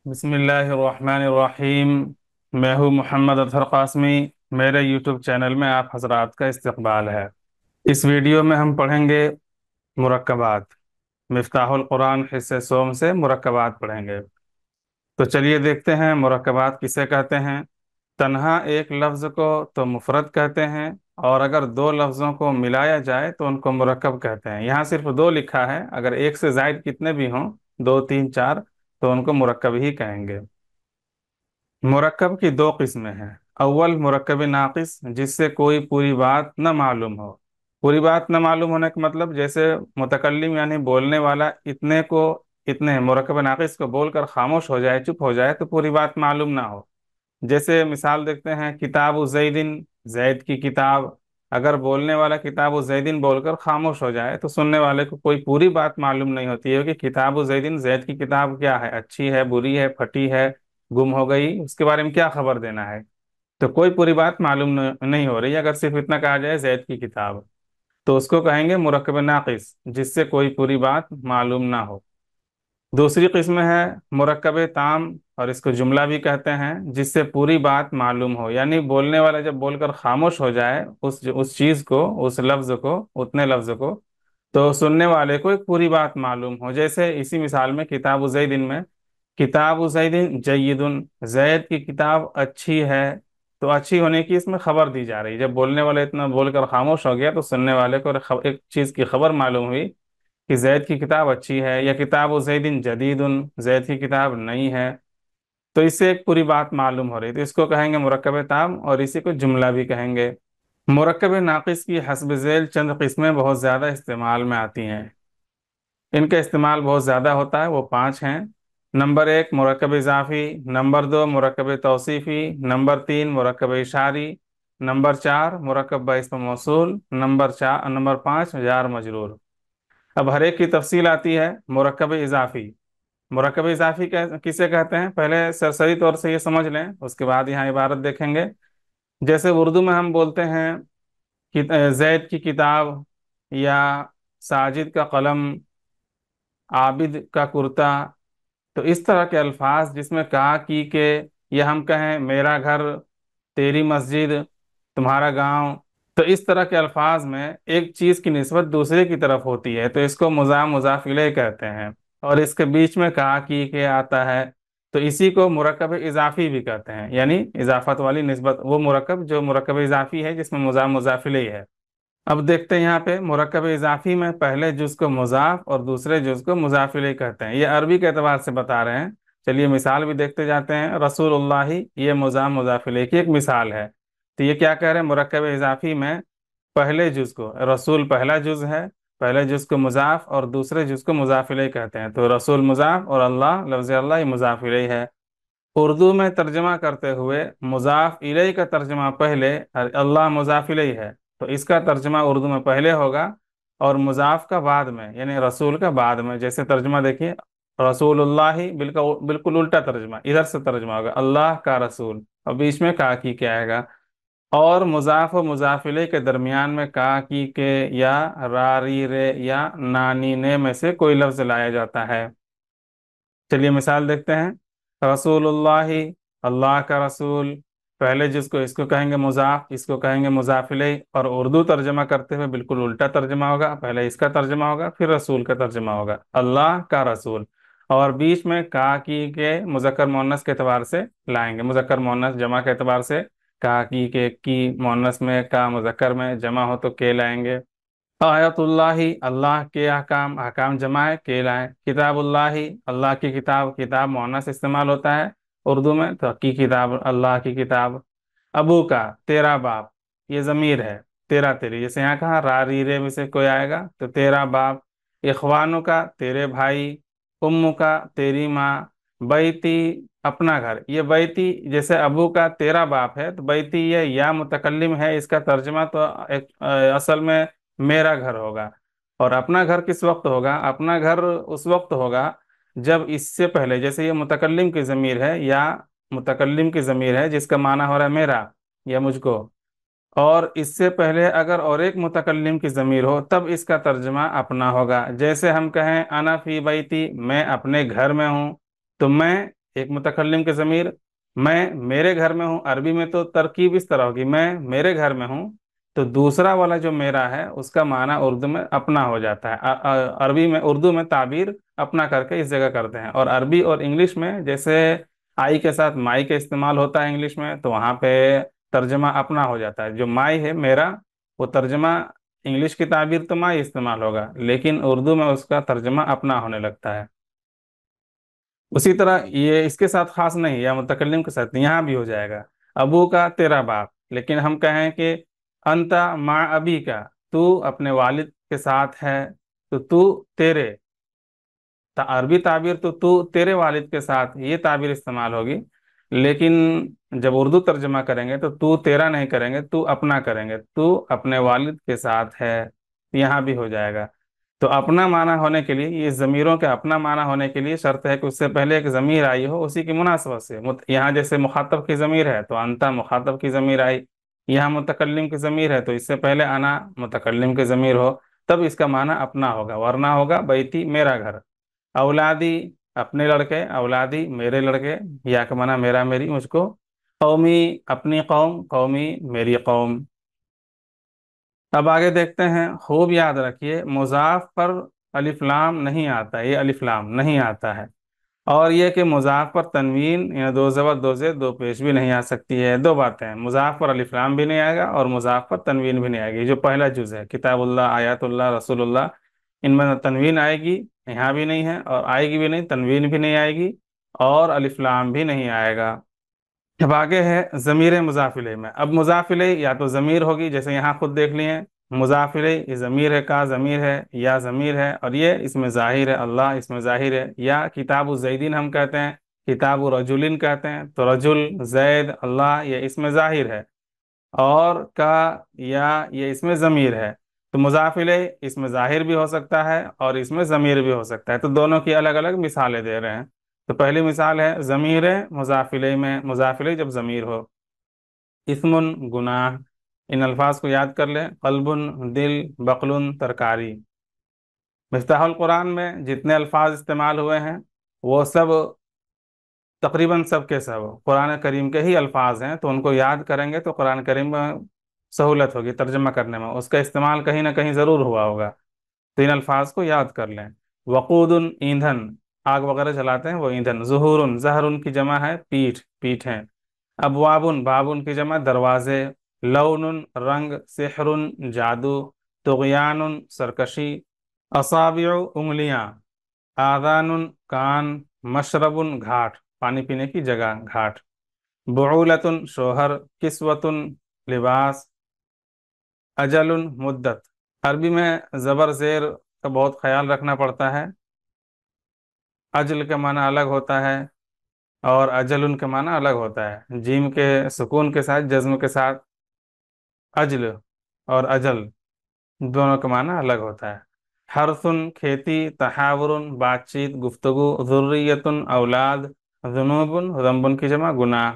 بسم اللہ الرحمن الرحیم۔ میں ہوں محمد اظہر قاسمی۔ میرے یوٹیوب چینل میں آپ حضرات کا استقبال ہے۔ اس ویڈیو میں ہم پڑھیں گے مرکبات۔ مفتاح القرآن حصہ سوم سے مرکبات پڑھیں گے۔ تو چلیے دیکھتے ہیں مرکبات کسے کہتے ہیں۔ تنہا ایک لفظ کو تو مفرد کہتے ہیں، اور اگر دو لفظوں کو ملایا جائے تو ان کو مرکب کہتے ہیں۔ یہاں صرف دو لکھا ہے، اگر ایک سے زائد کتنے بھی ہوں، دو تین چار، تو ان کو مرکب ہی کہیں گے۔ مرکب کی دو قسمیں ہیں۔ اول مرکب ناقص، جس سے کوئی پوری بات نہ معلوم ہو۔ پوری بات نہ معلوم ہونے کا مطلب جیسے متکلم یعنی بولنے والا اتنے مرکب ناقص کو بول کر خاموش ہو جائے، چپ ہو جائے، تو پوری بات معلوم نہ ہو۔ جیسے مثال دیکھتے ہیں، کتاب زیدن، زید کی کتاب۔ اگر بولنے والا کتاب زیدن بول کر خاموش ہو جائے تو سننے والے کو کوئی پوری بات معلوم نہیں ہوتی ہے کہ کتاب زیدن، زید کی کتاب کیا ہے، اچھی ہے، بری ہے، پھٹی ہے، گم ہو گئی، اس کے بارے میں کیا خبر دینا ہے۔ تو کوئی پوری بات معلوم نہیں ہو رہی۔ اگر صرف اتنا کہا جائے زید کی کتاب، تو اس کو کہیں گے مرکب ناقص، جس سے کوئی پوری بات معلوم نہ ہو۔ دوسری قسم ہے مرکب تام، اور اس کو جملہ بھی کہتے ہیں، جس سے پوری بات معلوم ہو، یعنی بولنے والا جب بول کر خاموش ہو جائے اس چیز کو، اس لفظ کو، اتنے لفظ کو، تو سننے والے کو ایک پوری بات معلوم ہو۔ جیسے اسی مثال میں کتاب زیدن میں، کتاب زیدن جیدن، زید کی کتاب اچھی ہے، تو اچھی ہونے کی اس میں خبر دی جا رہی ہے۔ جب بولنے والا اتنا بول کر خاموش ہو گیا تو سننے والے کو ایک چیز کی خبر معلوم ہوئی کہ زید کی کتاب اچھی ہے، یا کتاب زیدن جدیدن، زید کی کتاب نئی ہے، تو اس سے ایک پوری بات معلوم ہو رہی، تو اس کو کہیں گے مرکب تام، اور اسی کو جملہ بھی کہیں گے۔ مرکب ناقص کی حسب ذیل چند قسمیں بہت زیادہ استعمال میں آتی ہیں۔ ان کا استعمال بہت زیادہ ہوتا ہے، وہ پانچ ہیں۔ نمبر ایک مرکب اضافی، نمبر دو مرکب توصیفی، نمبر تین مرکب اشاری، نمبر چار مرکب باسم موصول، نمبر پانچ جار مجرور۔ اب ہر ایک کی تفصیل آتی ہے۔ مرکب اضافی، مرکب اضافی کسے کہتے ہیں، پہلے سرسری طور سے یہ سمجھ لیں، اس کے بعد یہاں عبارت دیکھیں گے۔ جیسے اردو میں ہم بولتے ہیں کہ زید کی کتاب، یا ساجد کا قلم، عابد کا کرتا، تو اس طرح کے الفاظ جس میں کہا کی کے، یا ہم کہیں میرا گھر، تیری مسجد، تمہارا گاؤں، تو اس طرح کے الفاظ میں ایک چیز کی نسبت دوسرے کی طرف ہوتی ہے، تو اس کو مضاف مضاف الیہ کہتے ہیں، اور اس کے بیچ میں کہا کی کے آتا ہے، تو اسی کو مرکب اضافی بھی کہتے ہیں، یعنی اضافت والی نسبت، وہ مرکب جو مرکب اضافی ہے جس میں مضاف مضاف الیہ ہے۔ اب دیکھتے ہیں یہاں پہ مرکب اضافی میں پہلے جز کو مضاف اور دوسرے جز کو مضاف الیہ کہتے ہیں۔ یہ عربی کے اعتبار سے بتا رہے ہیں، چلیے مثال بھی دیکھتے جاتے ہیں۔ رسول اللہ، یہ مضاف مضاف الیہ کی ایک مثال ہے۔ تو یہ کیا کہہ رہے ہیں، مرکب اضافی میں پہلے جز کو، رسول پہلا جز ہے، پہلے جز کو مضاف اور دوسرے جز کو مضاف الیہ کہتے ہیں، تو رسول مضاف اور اللہ، لفظ اللہ، یہ مضاف الیہ ہے۔ اردو میں ترجمہ کرتے ہوئے مضاف الیہ کا ترجمہ پہلے، اور اللہ مضاف الیہ ہے، تو اس کا ترجمہ اردو میں پہلے ہوگا، اور مضاف کا بعد میں، یعنی رسول کا بعد میں۔ جیسے ترجمہ دیکھیے، رسول اللہ، بالکل الٹا ترجمہ، ادھر سے ترجمہ ہوگا اللہ کا رسول، اور بیچ میں کا کی کیا آئے گا، اور مضاف و مضاف الیہ کے درمیان میں کا کی کے، یا راری رے، یا نانی نے میں سے کوئی لفظ لایا جاتا ہے۔ چلیے مثال دیکھتے ہیں۔ رسول اللہ، اللہ کا رسول، پہلے جس کو اس کو کہیں گے مضاف، اس کو کہیں گے مضاف الیہ، اور اردو ترجمہ کرتے ہوئے بالکل الٹا ترجمہ ہوگا، پہلے اس کا ترجمہ ہوگا پھر رسول کا ترجمہ ہوگا، اللہ کا رسول، اور بیچ میں کا کی کے مذکر مؤنث کے اعتبار سے لائیں گے، مذکر مؤنث جمع کے اعتبار سے، کا کی کے کی مؤنث میں، کا مذکر میں، جمع ہو تو کے لائیں گے۔ آیت اللہ، اللہ کے احکام، احکام جمع ہے، کے لائیں۔ کتاب اللہ، اللہ کی کتاب، کتاب مؤنث استعمال ہوتا ہے اردو میں، تو کی کتاب، اللہ کی کتاب۔ ابو کا، تیرا باپ، یہ ضمیر ہے، تیرا تیری، جیسے یہاں کہا راری رے میں سے کوئی آئے گا تو تیرا باپ۔ اخوانوں کا، تیرے بھائی۔ امو کا، تیری ماں۔ بیتی، اپنا گھر، یہ بیتی، جیسے ابو کا تیرا باپ ہے تو بیتی یہ یا متکلم ہے، اس کا ترجمہ تو اصل میں میرا گھر ہوگا، اور اپنا گھر کس وقت ہوگا، اپنا گھر اس وقت ہوگا جب اس سے پہلے، جیسے یہ متکلم کی ضمیر ہے، یا متکلم کی ضمیر ہے جس کا معنی ہو رہا ہے میرا یا مجھ کو، اور اس سے پہلے اگر اور ایک متکلم کی ضمیر ہو تب اس کا ترجمہ اپنا ہوگا۔ جیسے ہم کہیں انا فی بیتی، میں اپنے گھر میں ہوں، تو میں ایک متکلم کی ضمیر، میں میرے گھر میں ہوں، عربی میں تو ترکیب اس طرح ہوگی، میں میرے گھر میں ہوں، تو دوسرا والا جو میرا ہے اس کا معنی اردو میں اپنا ہو جاتا ہے، عربی میں اردو میں تعبیر اپنا کر کے اس جگہ کرتے ہیں، اور عربی اور انگلش میں جیسے آئی کے ساتھ مائی کا استعمال ہوتا ہے انگلش میں، تو وہاں پہ ترجمہ اپنا ہو جاتا ہے، جو مائی ہے میرا، وہ ترجمہ انگلش کی تعبیر تو مائی استعمال ہوگا، لیکن اردو میں اس کا ترجمہ اپنا ہونے لگتا ہے۔ اسی طرح یہ اس کے ساتھ خاص نہیں، یا متکلم کے ساتھ یہاں بھی ہو جائے گا، ابو کا تیرا باپ، لیکن ہم کہیں کہ انتا مع ابی کا، تو اپنے والد کے ساتھ ہے، تو تیرے، عربی تعبیر تو تیرے والد کے ساتھ یہ تعبیر استعمال ہوگی، لیکن جب اردو ترجمہ کریں گے تو تیرا نہیں کریں گے، تو اپنا کریں گے، تو اپنے والد کے ساتھ ہے، یہاں بھی ہو جائے گا۔ تو اپنا معنی ہونے کے لیے، یہ ضمیروں کے اپنا معنی ہونے کے لیے شرط ہے کہ اس سے پہلے ایک ضمیر آئی ہو اسی کی مناسبت سے، یہاں جیسے مخاطب کی ضمیر ہے تو انتا مخاطب کی ضمیر آئی، یہاں متکلم کی ضمیر ہے تو اس سے پہلے انا متکلم کی ضمیر ہو، تب اس کا معنی اپنا ہوگا، ورنہ ہوگا بیتی میرا گھر، اولادی اپنے لڑکے، اولادی میرے لڑکے، یا کہ معنی میرا میری مجھ کو، قومی اپنی قوم، قومی میری قوم۔ اب آگے دیکھتے ہیں، خوب یاد رکھیے مضاف پر الف لام نہیں آتا، یہ الف لام نہیں آتا ہے، اور یہ کہ مضاف پر تنوین یا دو زبر دو زیر دو پیش بھی نہیں آ سکتی ہے، دو باتیں ہیں، مضاف پر الف لام بھی نہیں آئے گا اور مضاف پر تنوین بھی نہیں آئے گی، جو پہلا جز ہے کتاب اللہ، آیات اللہ، رسول اللہ، ان میں نہ تنوین آئے گی، یہاں بھی نہیں ہے اور آئے گی بھی نہیں، تنوین بھی نہیں آئے گی اور الف لام بھی نہیں آئے گا۔ اب آگے ہے ضمیر مضاف الیہ میں، اب مضاف الیہ یا تو ضمیر ہوگی، جیسے یہاں خود دیکھ لیے، مضاف الیہ یہ ضمیر ہے، کا ضمیر ہے، یا ضمیر ہے، اور یہ اس میں ظاہر ہے، اللہ اس میں ظاہر ہے، یا کتاب الزیدین ہم کہتے ہیں، کتاب رجلین کہتے ہیں، تو رجل، زید، اللہ یہ اس میں ظاہر ہے، اور کا یا یہ اس میں ضمیر ہے، تو مضاف الیہ اس میں ظاہر بھی ہو سکتا ہے اور اس میں ضمیر بھی ہو سکتا ہے، تو دونوں کی الگ الگ مثالیں دے رہے ہیں۔ تو پہلی مثال ہے ضمیر مضاف الیہ میں، مضاف الیہ جب ضمیر ہو، اسم گناہ، ان الفاظ کو یاد کر لیں، قلب دل، بقل ترکاری۔ مفتاح القرآن میں جتنے الفاظ استعمال ہوئے ہیں وہ سب تقریباً سب کے سب قرآن کریم کے ہی الفاظ ہیں، تو ان کو یاد کریں گے تو قرآن کریم میں سہولت ہوگی ترجمہ کرنے میں، اس کا استعمال کہیں نہ کہیں ضرور ہوا ہوگا، تو ان الفاظ کو یاد کر لیں۔ وقود ایندھن، آگ وغیرہ جلاتے ہیں وہ ایندھن، ظہور زہر کی جمع ہے پیٹھ، پیٹھیں، ابواب باب کی جمع دروازے، لون رنگ، سحر جادو، طغیان سرکشی، اصابع انگلیاں، آذان کان، مشرب گھاٹ پانی پینے کی جگہ گھاٹ، بعولت شوہر، کسوت لباس، اجل مدت۔ عربی میں زبر زیر کا بہت خیال رکھنا پڑتا ہے، اجل کا معنی الگ ہوتا ہے اور اجل کا معنی الگ ہوتا ہے، جیم کے سکون کے ساتھ، جزم کے ساتھ اجل اور اجل دونوں کا معنی الگ ہوتا ہے۔ حرث کھیتی، تحاور بات چیت گفتگو، ذریت اولاد، ذنوب ذنب کی جمع گناہ۔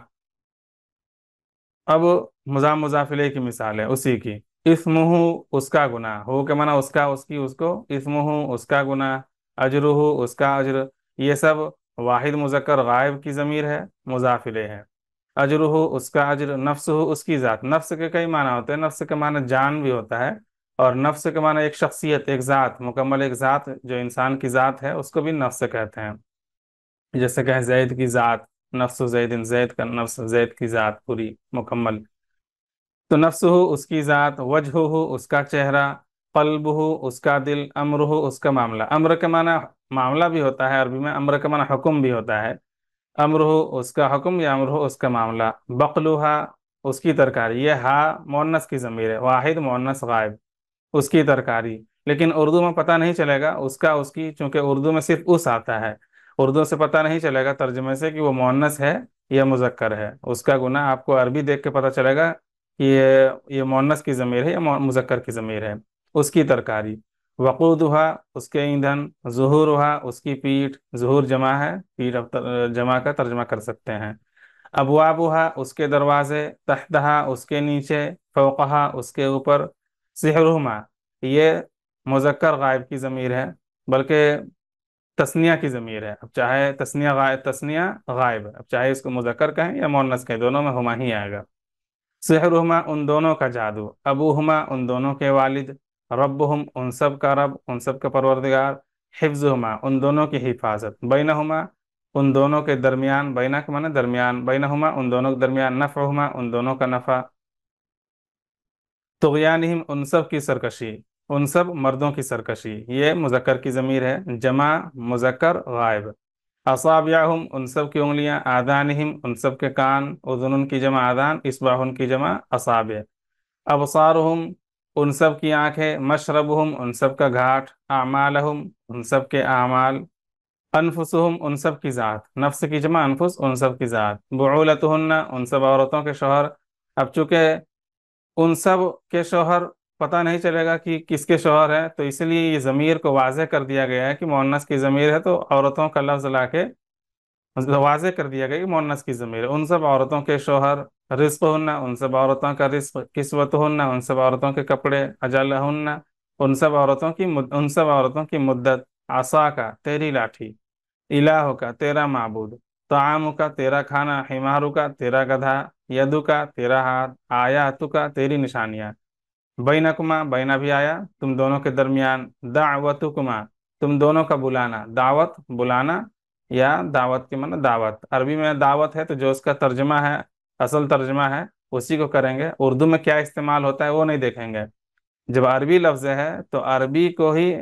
اب مضاف الیہ کی مثال ہے اسی کی، اسمہ اس کا گناہ، ہو کے معنی اس کا، اس کی، اس کو، اسمہ اس کا گناہ، اجرہ اس کا اجر، یہ سب واحد مذکر غائب کی ضمیر ہے، مضاف الیہ ہے۔ اجرہ اس کا اجر، نفسہ اس کی ذات، نفس کے کئی معنی ہوتے ہیں، نفس کے معنی جان بھی ہوتا ہے، اور نفس کے معنی ایک شخصیت، ایک ذات مکمل، ایک ذات جو انسان کی ذات ہے اس کو بھی نفس کہتے ہیں، جیسے کہ زید کی ذات، نفس زید، زید کا نفس، زید کی ذات پوری مکمل، تو نفسہ اس کی ذات، وجہہ اس کا چہرہ، قلبہ اس کا دل، امرہ اس کا معاملہ، امر کے معنی معاملہ بھی ہوتا ہے عربی میں، امر کے معنی حکم بھی ہوتا ہے، امرہ اس کا حکم یا امرہ اس کا معاملہ، بقلہا اس کی ترکاری، یہ ہا مؤنث کی ضمیر ہے، واحد مؤنث غائب، اس کی ترکاری، لیکن اردو میں پتہ نہیں چلے گا اس کا، اس کی، چونکہ اردو میں صرف اس آتا ہے، اردو سے پتہ نہیں چلے گا ترجمے سے کہ وہ مؤنث ہے یا مذکر ہے، اس کا گناہ آپ کو عربی دیکھ کے پتہ چلے گا کہ یہ مؤنث کی ضمیر ہے یا مذکر کی ضمیر ہے، اس کی ترکاری۔ وقودہا اس کے ایندھن، ظہورہا اس کی پیٹھ، ظہور جمع ہے، پیٹھ جمع کا ترجمہ کر سکتے ہیں، ابوابہا اس کے دروازے، تحتہا اس کے نیچے، فوقہا اس کے اوپر، سحرہما یہ مذکر غائب کی ضمیر ہے، بلکہ تسنیہ کی ضمیر ہے، اب چاہے تسنیہ غائب، اب چاہے اس کو مذکر کہیں یا مؤنث کہیں، دونوں میں ہما ہی آئے گا۔ سحرہما ان دونوں کا جادو، ابوہما ان دونوں کے والد، ربہم ان سب کا رب، ان سب کا پروردگار، حفظہما ان دونوں کی حفاظت، بینہما ان دونوں کے درمیان، بینہ کا معنی درمیان، بینہما ان دونوں کے درمیان، نفعہما ان دونوں کا نفع، طغیانہم ان سب کی سرکشی، ان سب مردوں کی سرکشی، یہ مذکر کی ضمیر ہے، جمع مذکر غائب، اصابعہم ان سب کی انگلیاں، آذانہم ان سب کے کان، اذن کی جمع آذان، اصبع کی جمع اصابع، ابصارہم ان سب کی آنکھیں، مشربہم ان سب کا گھاٹ، اعمالہم ان سب کے اعمال، انفسہم ان سب کی ذات، نفس کی جمع انفس ان سب کی ذات، بعولتہن ان سب عورتوں کے شوہر، اب چونکہ ان سب کے شوہر پتہ نہیں چلے گا کہ کس کے شوہر ہیں، تو اس لیے یہ ضمیر کو واضح کر دیا گیا ہے کہ مؤنث کی ضمیر ہے، تو عورتوں کا لفظ لا کے واضح کر دیا گیا کہ مؤنث کی ضمیر ہے، ان سب عورتوں کے شوہر، رزق ہننا ان سب عورتوں کا رزق، کسوت ہننا ان سب عورتوں کے کپڑے، اجل ہننا ان سب عورتوں کی مدت، عصا کا تیری لاٹھی، الہ کا تیرا معبود، طعام کا تیرا کھانا، حمارو کا تیرا گدھا، یدو کا تیرا ہاتھ، آیاتو کا تیری نشانیاں، بینکما بینا بھی آیا تم دونوں کے درمیان، دعوتکما تم دونوں کا بلانا، دعوت بلانا یا دعوت کے معنی دعوت، عربی میں دعوت ہے تو جو اس کا ترجمہ ہے، اصل ترجمہ ہے اسی کو کریں گے، اردو میں کیا استعمال ہوتا ہے وہ نہیں دیکھیں گے، جب عربی لفظ ہے تو عربی کو ہی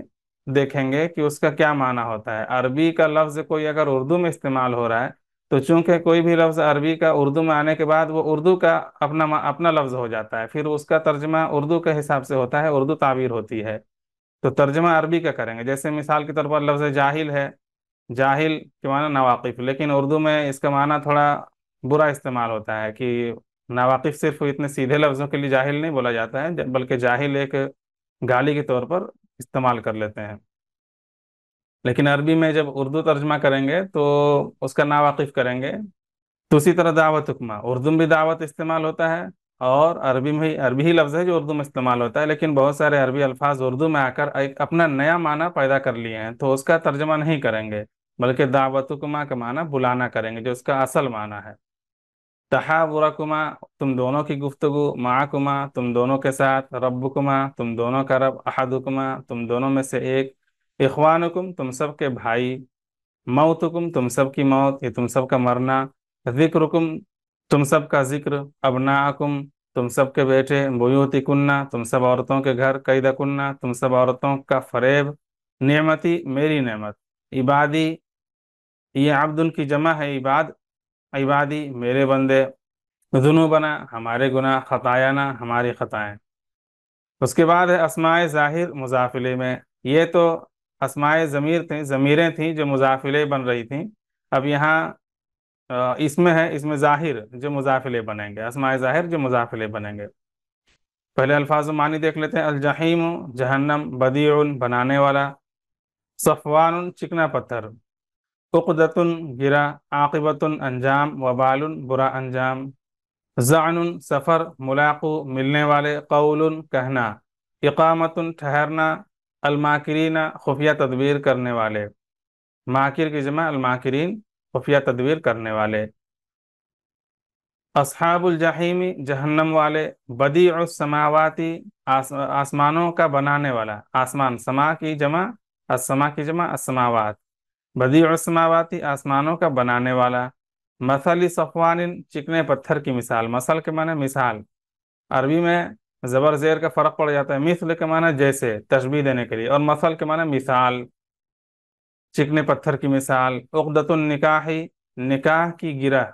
دیکھیں گے کہ اس کا کیا معنی ہوتا ہے، عربی کا لفظ کوئی اگر اردو میں استعمال ہو رہا ہے تو چونکہ کوئی بھی لفظ عربی کا اردو میں آنے کے بعد وہ اردو کا اپنا لفظ ہو جاتا ہے، پھر اس کا ترجمہ اردو کے حساب سے ہوتا ہے، اردو تعبیر ہوتی ہے، تو ترجمہ عربی کا کریں گے، جیسے مثال کے طور پر لفظ جاہل ہے، جاہل کے معنی ناواقف، لیکن اردو میں اس کا معنی تھوڑا برا استعمال ہوتا ہے کہ ناواقف صرف اتنے سیدھے لفظوں کے لیے جاہل نہیں بولا جاتا ہے، بلکہ جاہل ایک گالی کے طور پر استعمال کر لیتے ہیں، لیکن عربی میں جب اردو ترجمہ کریں گے تو اس کا ناواقف کریں گے، تو اسی طرح دعوت حکمہ، اردو میں بھی دعوت استعمال ہوتا ہے، اور عربی میں بھی عربی ہی لفظ ہے جو اردو میں استعمال ہوتا ہے، لیکن بہت سارے عربی الفاظ اردو میں آ کر ایک اپنا نیا معنی پیدا کر لیے ہیں، تو اس کا ترجمہ نہیں کریں گے، بلکہ دعوت حکمہ کا معنی بلانا کریں گے جو اس کا اصل معنی ہے، تحاورکما تم دونوں کی گفتگو، معکما تم دونوں کے ساتھ، ربکما تم دونوں کا رب، احدکما تم دونوں میں سے ایک، اخوانکم تم سب کے بھائی، موتکم تم سب کی موت، یہ تم سب کا مرنا، ذکرکم تم سب کا ذکر، ابناءکم تم سب کے بیٹے، بیوتکنہ تم سب عورتوں کے گھر، قیدکنہ تم سب عورتوں کا فریب، نعمتی میری نعمت، عبادی یہ عبد کی جمع ہے عباد، عبادی میرے بندے، ذنوبنا ہمارے گناہ، خطایانا ہماری خطائیں، اس کے بعد ہے اسماء ظاہر مضافلے میں، یہ تو اسماء ضمیریں تھیں جو مضافلے بن رہی تھیں، اب یہاں اس میں ہے، اس میں ظاہر جو مضافلے بنیں گے، اسماء ظاہر جو مضافلے بنیں گے، پہلے الفاظ و معنی دیکھ لیتے ہیں، الجحیم جہنم، بدیع بنانے والا، صفوان چکنا پتھر، عقدۃ گرا، عاقبۃ انجام، وبال برا انجام، زعن سفر، ملاقو ملنے والے، قول کہنا، اقامت ٹھہرنا، الماکرین خفیہ تدبیر کرنے والے، ماکر کی جمع الماکرین خفیہ تدبیر کرنے والے، اصحاب الجحیم جہنم والے، بدیع السماواتی آسمانوں کا بنانے والا، آسمان سما کی جمع السما کی جمع السماوات، بدیع السماواتی آسمانوں کا بنانے والا، مثل صفوان چکنے پتھر کی مثال، مثل کے معنی مثال، عربی میں زبر زیر کا فرق پڑ جاتا ہے، مثل کے معنی جیسے تشبیہ دینے کے لیے، اور مثل کے معنی مثال، چکنے پتھر کی مثال، عقدۃ النکاح نکاح کی گرہ،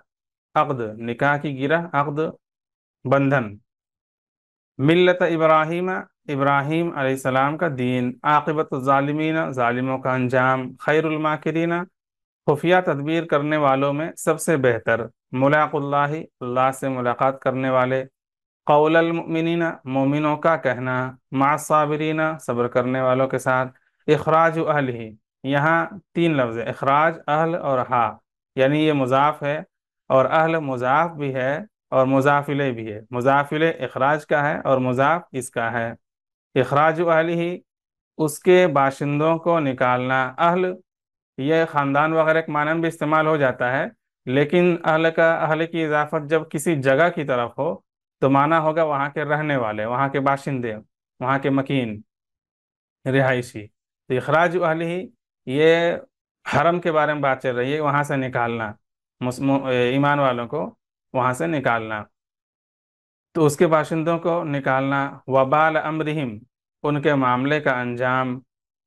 عقد نکاح کی گرہ، عقد بندھن، ملت ابراہیم ابراہیم علیہ السلام کا دین، عاقبت الظالمین ظالموں کا انجام، خیر الماکرین خفیہ تدبیر کرنے والوں میں سب سے بہتر، ملاق اللہ اللہ سے ملاقات کرنے والے، قول المؤمنین مومنوں کا کہنا، مع الصابرین صبر کرنے والوں کے ساتھ، اخراج اہل ہی، یہاں تین لفظ ہے، اخراج اہل اور ہا، یعنی یہ مضاف ہے اور اہل مضاف بھی ہے اور مضاف الیہ بھی ہے، مضاف الیہ اخراج کا ہے اور مضاف اس کا ہے، اخراج اہل ہی اس کے باشندوں کو نکالنا، اہل یہ خاندان وغیرہ کے معنی میں بھی استعمال ہو جاتا ہے، لیکن اہل کی اضافت جب کسی جگہ کی طرف ہو تو معنی ہوگا وہاں کے رہنے والے، وہاں کے باشندے، وہاں کے مکین، رہائشی۔ تو اخراج اہل ہی، یہ حرم کے بارے میں بات چل رہی ہے، وہاں سے نکالنا، ایمان والوں کو وہاں سے نکالنا، تو اس کے باشندوں کو نکالنا۔ وبال امرہم، ان کے معاملے کا انجام،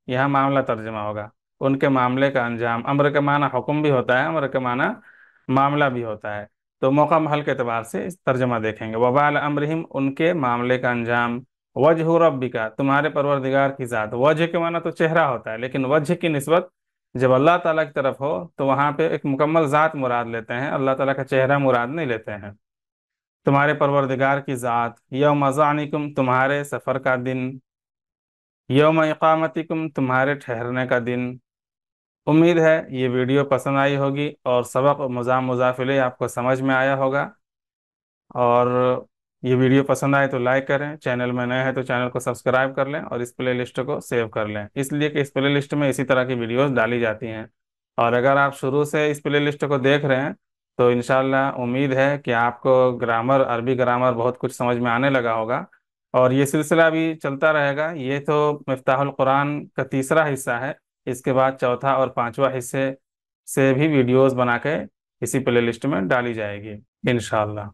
یہاں معاملہ ترجمہ ہوگا، ان کے معاملے کا انجام۔ امر کا معنی حکم بھی ہوتا ہے، امر کا معنی معاملہ بھی ہوتا ہے، تو موقع محل کے اعتبار سے اس ترجمہ دیکھیں گے۔ وبال امرہم، ان کے معاملے کا انجام۔ وجہ ربک، تمہارے پروردگار کی ذات۔ وجہ کے معنی تو چہرہ ہوتا ہے، لیکن وجہ کی نسبت جب اللہ تعالیٰ کی طرف ہو تو وہاں پہ ایک مکمل ذات مراد لیتے ہیں، اللہ تعالیٰ کا چہرہ مراد نہیں لیتے ہیں۔ تمہارے پروردگار کی ذات۔ یوم ظعنکم، تمہارے سفر کا دن۔ یوم اقامتکم، تمہارے ٹھہرنے کا دن۔ امید ہے یہ ویڈیو پسند آئی ہوگی اور سبق مضاف الیہ آپ کو سمجھ میں آیا ہوگا، اور یہ ویڈیو پسند آئے تو لائک کریں، چینل میں نئے ہیں تو چینل کو سبسکرائب کر لیں اور اس پلے لسٹ کو سیو کر لیں، اس لیے کہ اس پلے لسٹ میں اسی طرح کی ویڈیوز ڈالی جاتی ہیں۔ اور اگر آپ شروع سے اس پلے لسٹ کو دیکھ رہے ہیں تو انشاءاللہ امید ہے کہ آپ کو گرامر، عربی گرامر بہت کچھ سمجھ میں آنے لگا ہوگا، اور یہ سلسلہ بھی چلتا رہے گا۔ یہ تو مفتاح القرآن کا تیسرا حصہ ہے، اس کے بعد چوتھا اور پانچواں حصے سے بھی ویڈیوز بنا کے اسی پلے لسٹ میں ڈالی جائے گی انشاءاللہ۔